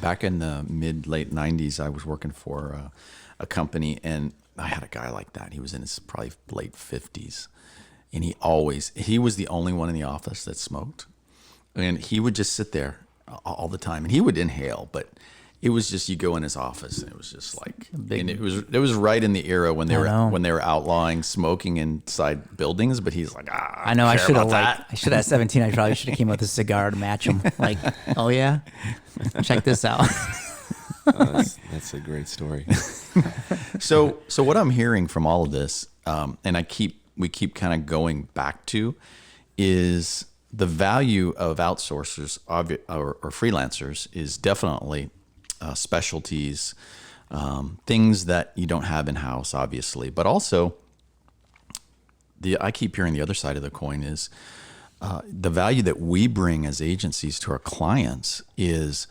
back in the late 90s, I was working for a company, and I had a guy like that. He was in his probably late 50s, and he was the only one in the office that smoked, and he would just sit there all the time, and he would inhale, but it was just, you go in his office and it was just like, and it was right in the era when they were outlawing smoking inside buildings. But he's like, I know, I should have at 17, I probably should have came with a cigar to match him. Like, oh yeah, check this out. That's a great story. So what I'm hearing from all of this, and we keep kind of going back to, is the value of outsourcers or freelancers is definitely specialties, things that you don't have in-house, obviously, but also I keep hearing the other side of the coin is the value that we bring as agencies to our clients is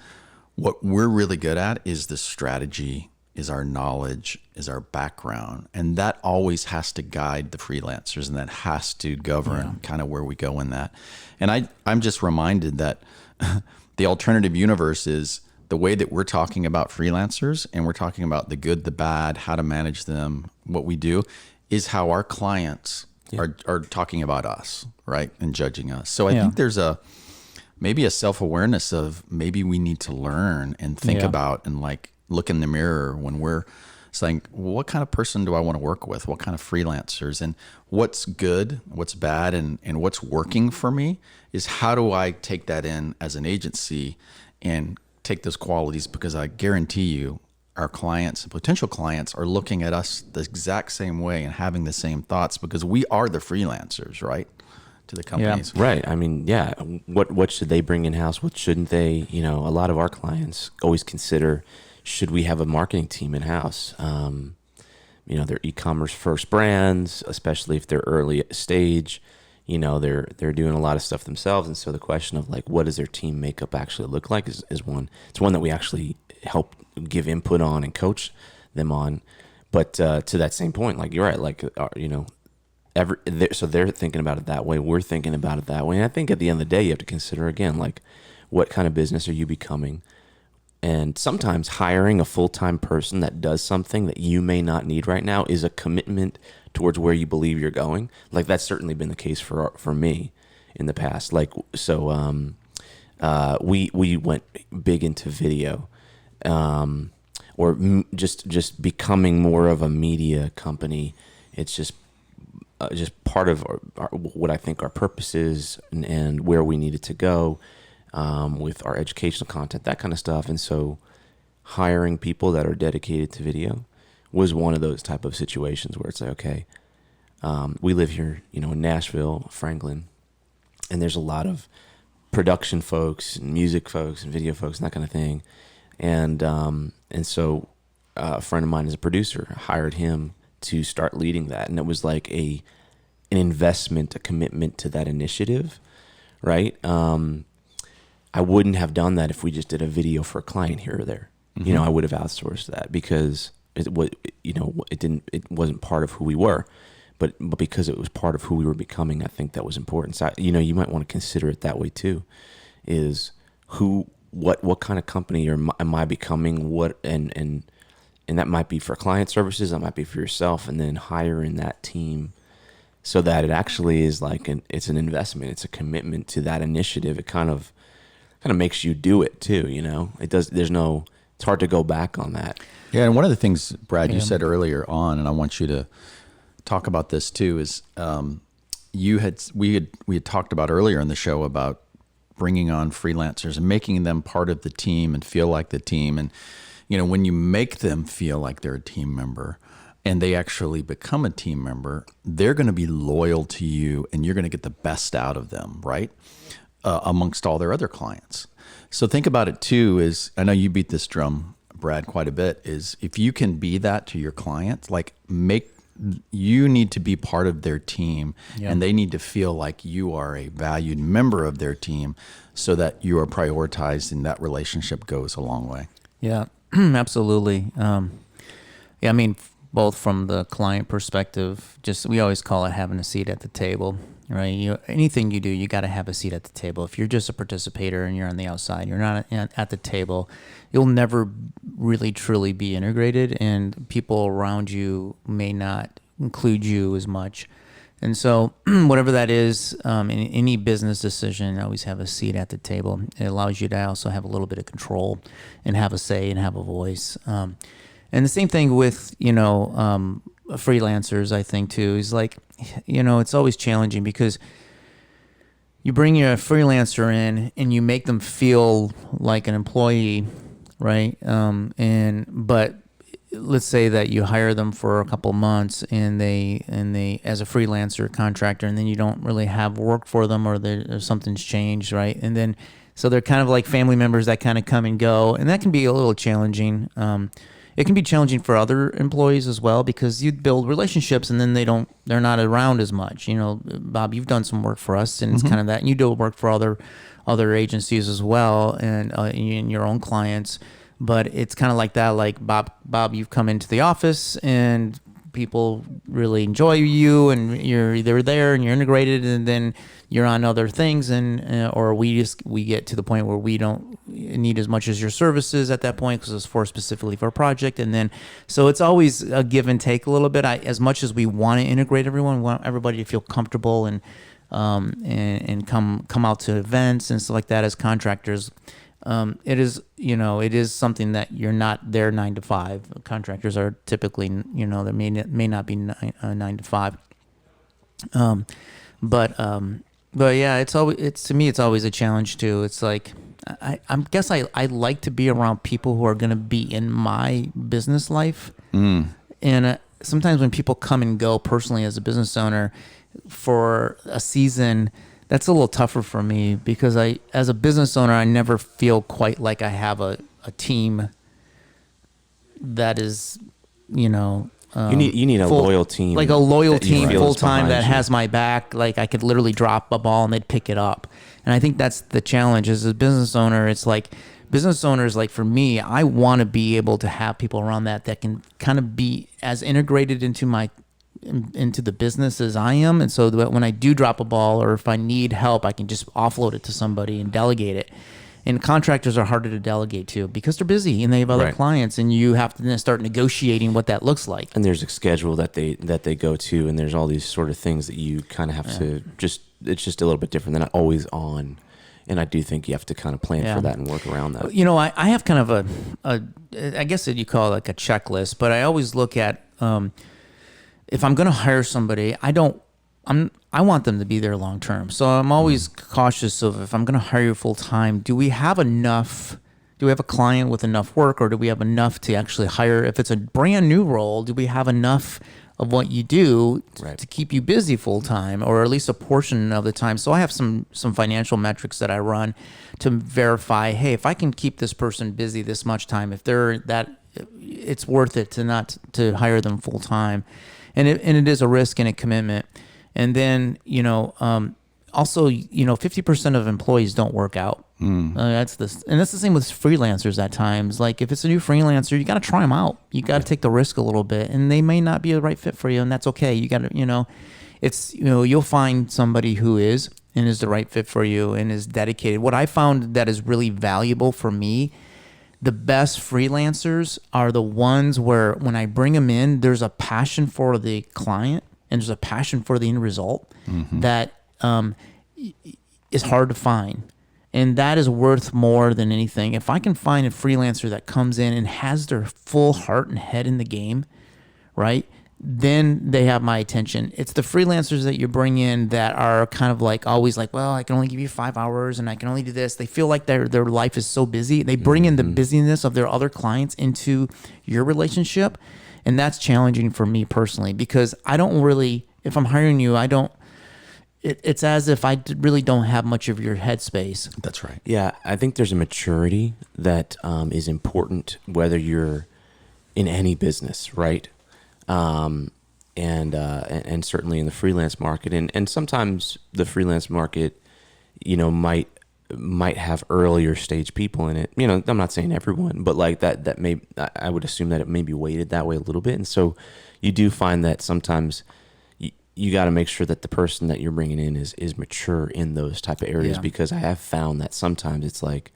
what we're really good at is the strategy is our knowledge, is our background. And that always has to guide the freelancers, and that has to govern kind of where we go in that. And I'm just reminded that the alternative universe is the way that we're talking about freelancers, and we're talking about the good, the bad, how to manage them, what we do, is how our clients are talking about us, right? And judging us. So I think there's maybe a self-awareness of maybe we need to learn and think about and like look in the mirror when we're saying, well, what kind of person do I want to work with? What kind of freelancers? And what's good, what's bad, and what's working for me is how do I take that in as an agency and take those qualities, because I guarantee you our clients and potential clients are looking at us the exact same way and having the same thoughts, because we are the freelancers, right? To the companies. Yeah. Right. I mean, what should they bring in-house? What shouldn't they? You know, a lot of our clients always consider, should we have a marketing team in-house? You know, they're e-commerce first brands, especially if they're early stage. You know, they're doing a lot of stuff themselves. And so the question of like, what does their team makeup actually look like is one. It's one that we actually help give input on and coach them on. But to that same point, like you're right, like, you know, so they're thinking about it that way. We're thinking about it that way. And I think at the end of the day, you have to consider again, like, what kind of business are you becoming? And sometimes hiring a full-time person that does something that you may not need right now is a commitment towards where you believe you're going. Like that's certainly been the case for me in the past. Like, so we went big into video, or just becoming more of a media company. It's just part of what I think our purpose is and where we needed to go with our educational content, that kind of stuff. And so hiring people that are dedicated to video was one of those type of situations where it's like, okay, we live here, you know, in Nashville, Franklin, and there's a lot of production folks and music folks and video folks and that kind of thing. And so a friend of mine is a producer, hired him to start leading that. And it was like an investment, a commitment to that initiative, right? I wouldn't have done that if we just did a video for a client here or there. Mm-hmm. You know, I would have outsourced that because it wasn't part of who we were, but because it was part of who we were becoming, I think that was important. So, you know, you might want to consider it that way too, is what kind of company am I becoming? What, and that might be for client services, that might be for yourself, and then hiring that team so that it actually is like it's an investment, it's a commitment to that initiative. It kind of makes you do it too, you know. It's hard to go back on that. Yeah, and one of the things, Brad, you said earlier on, and I want you to talk about this too, is we had talked about earlier in the show about bringing on freelancers and making them part of the team and feel like the team. And you know, when you make them feel like they're a team member and they actually become a team member, they're going to be loyal to you and you're going to get the best out of them, right? Amongst all their other clients. So think about it too, is I know you beat this drum, Brad, quite a bit, is if you can be that to your clients, like you need to be part of their team and they need to feel like you are a valued member of their team so that you are prioritized and that relationship goes a long way. Yeah, absolutely. I mean, both from the client perspective, we always call it having a seat at the table, right? Anything you do, you got to have a seat at the table. If you're just a participator and you're on the outside, you're not at the table, you'll never really truly be integrated, and people around you may not include you as much. And so whatever that is, in any business decision, always have a seat at the table. It allows you to also have a little bit of control and have a say and have a voice. And the same thing with, freelancers, I think, too, is like, it's always challenging because you bring your freelancer in and you make them feel like an employee, right? But let's say that you hire them for a couple months and they as a freelancer contractor, and then you don't really have work for them, or something's changed, right? And then so they're kind of like family members that kind of come and go, and that can be a little challenging. It can be challenging for other employees as well, because you build relationships and then they're not around as much. Bob, you've done some work for us, and it's kind of that, and you do work for other agencies as well, and in your own clients. but it's kind of like that. Like Bob, you've come into the office and people really enjoy you, and they're there and you're integrated, and then you're on other things, and or we get to the point where we don't need as much as your services at that point because it's specifically for a project. And then so it's always a give and take a little bit. As much as we want to integrate everyone, we want everybody to feel comfortable and come out to events and stuff like that as contractors. It is something that you're not there 9 to 5. Contractors are typically, there may not be 9 to 5. But yeah, to me, it's always a challenge too. It's like, I guess I like to be around people who are going to be in my business life. And sometimes when people come and go personally as a business owner for a season, that's a little tougher for me because as a business owner, I never feel quite like I have a team that is, you need a loyal team, like a loyal team full time that you. has my back. Like I could literally drop a ball and they'd pick it up. And I think that's the challenge as a business owner. It's like business owners, like for me, I want to be able to have people around that can kind of be as integrated into the business as I am. And so that when I do drop a ball or if I need help, I can just offload it to somebody and delegate it. And contractors are harder to delegate to because they're busy and they have other clients, and you have to then start negotiating what that looks like. And there's a schedule that they go to, and there's all these sort of things that you kind of have to it's just a little bit different than always on. And I do think you have to kind of plan for that and work around that. I have kind of I guess you call it like a checklist, but I always look at, if I'm going to hire somebody, I want them to be there long term. So I'm always cautious of, if I'm going to hire you full time, do we have a client with enough work, or do we have enough to actually hire? If it's a brand new role, do we have enough of what you do to keep you busy full time, or at least a portion of the time? So I have some financial metrics that I run to verify, hey, if I can keep this person busy this much time, if it's worth it to hire them full time. And it is a risk and a commitment. And then, also, 50% of employees don't work out. That's the same with freelancers at times. Like if it's a new freelancer, you got to try them out. You got to take the risk a little bit, and they may not be the right fit for you, and that's okay. You got to, you'll find somebody who is the right fit for you and is dedicated. What I found that is really valuable for me, the best freelancers are the ones where when I bring them in, there's a passion for the client and there's a passion for the end result that is hard to find. And that is worth more than anything. If I can find a freelancer that comes in and has their full heart and head in the game, right, then they have my attention. It's the freelancers that you bring in that are kind of like always like, well, I can only give you 5 hours and I can only do this. They feel like their life is so busy. They bring in the busyness of their other clients into your relationship. And that's challenging for me personally, because I don't really, if I'm hiring you, it's as if I really don't have much of your headspace. That's right. Yeah, I think there's a maturity that is important, whether you're in any business, right? And certainly in the freelance market, and sometimes the freelance market, might have earlier stage people in it. I'm not saying everyone, but like that may, I would assume that it may be weighted that way a little bit. And so you do find that sometimes you got to make sure that the person that you're bringing in is mature in those type of areas, because I have found that sometimes it's like,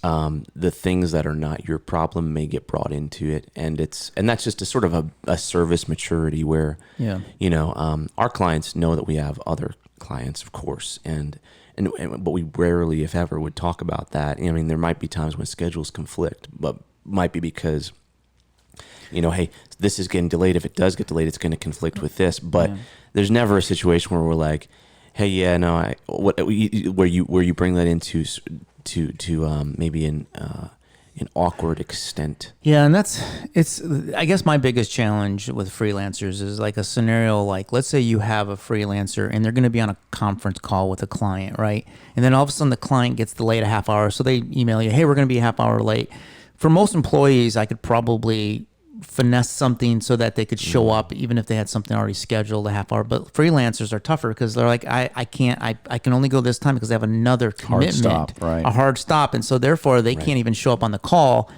the things that are not your problem may get brought into it, and that's just a sort of a service maturity where, our clients know that we have other clients, of course, but we rarely, if ever, would talk about that. I mean, there might be times when schedules conflict, but might be because, hey, this is getting delayed. If it does get delayed, it's going to conflict with this. But there's never a situation where we're like, hey, yeah, no, where you bring that into to maybe an awkward extent. Yeah, and I guess my biggest challenge with freelancers is like a scenario like, let's say you have a freelancer and they're going to be on a conference call with a client, right? And then all of a sudden the client gets delayed a half hour, so they email you, hey, we're going to be a half hour late. For most employees, I could probably finesse something so that they could show up, even if they had something already scheduled a half hour. But freelancers are tougher because they're like, I can only go this time because I have another commitment, stop, right. a hard stop. And so therefore they can't even show up on the call.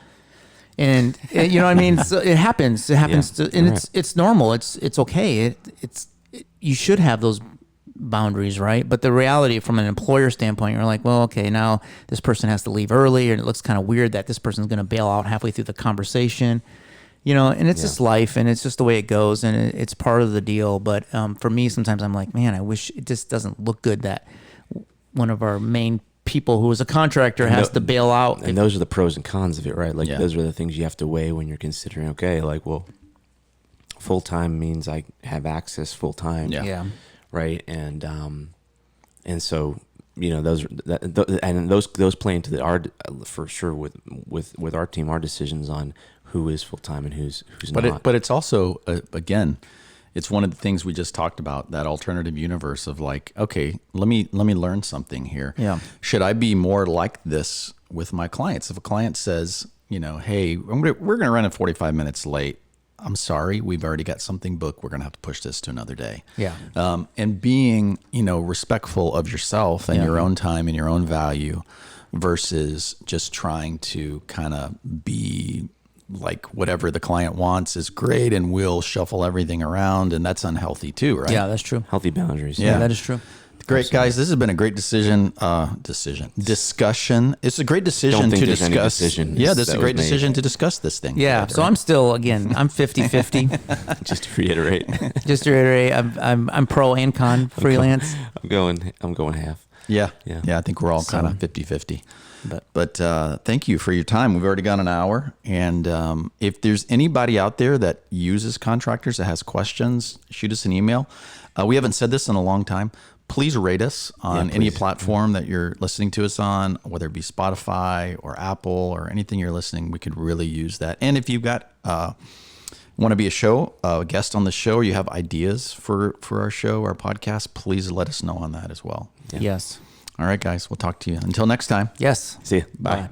And you know what I mean? So it happens. It happens and it's normal. It's okay. You should have those boundaries, right? But the reality from an employer standpoint, you're like, well, okay, now this person has to leave early, and it looks kind of weird that this person's going to bail out halfway through the conversation, and it's just life, and it's just the way it goes, and it's part of the deal. But for me, sometimes I'm like, man, I wish it just doesn't look good that one of our main people who is a contractor has to bail out. And those are the pros and cons of it, right? Like those are the things you have to weigh when you're considering, okay, like, well, full-time means I have access full-time. Yeah. Right. And so, those play into our, for sure with our team, our decisions on who is full-time and who's not. But it's also, again, it's one of the things we just talked about, that alternative universe of like, okay, let me learn something here. Yeah. Should I be more like this with my clients? If a client says, hey, we're going to run in 45 minutes late, I'm sorry, we've already got something booked. We're going to have to push this to another day. Yeah. And being, respectful of yourself and your own time and your own value versus just trying to kind of be like whatever the client wants is great and we'll shuffle everything around, and that's unhealthy too, right? Yeah, that's true. Healthy boundaries. Yeah, that is true. Great, guys. This has been a great discussion. It's a great decision to discuss. Yeah, this is a great decision to discuss this thing. Yeah. together, So right? I'm still, again, I'm 50-50. Just to reiterate, I'm pro and con freelance. I'm going half. Yeah. Yeah. I think we're all kind of 50-50. But thank you for your time. We've already got an hour. And if there's anybody out there that uses contractors that has questions, shoot us an email. We haven't said this in a long time. Please rate us on any platform that you're listening to us on, whether it be Spotify or Apple or anything you're listening. We could really use that. And if you've got want to be a guest on the show, or you have ideas for our show, our podcast, please let us know on that as well. Yeah. Yes. All right, guys. We'll talk to you. Until next time. Yes. See you. Bye.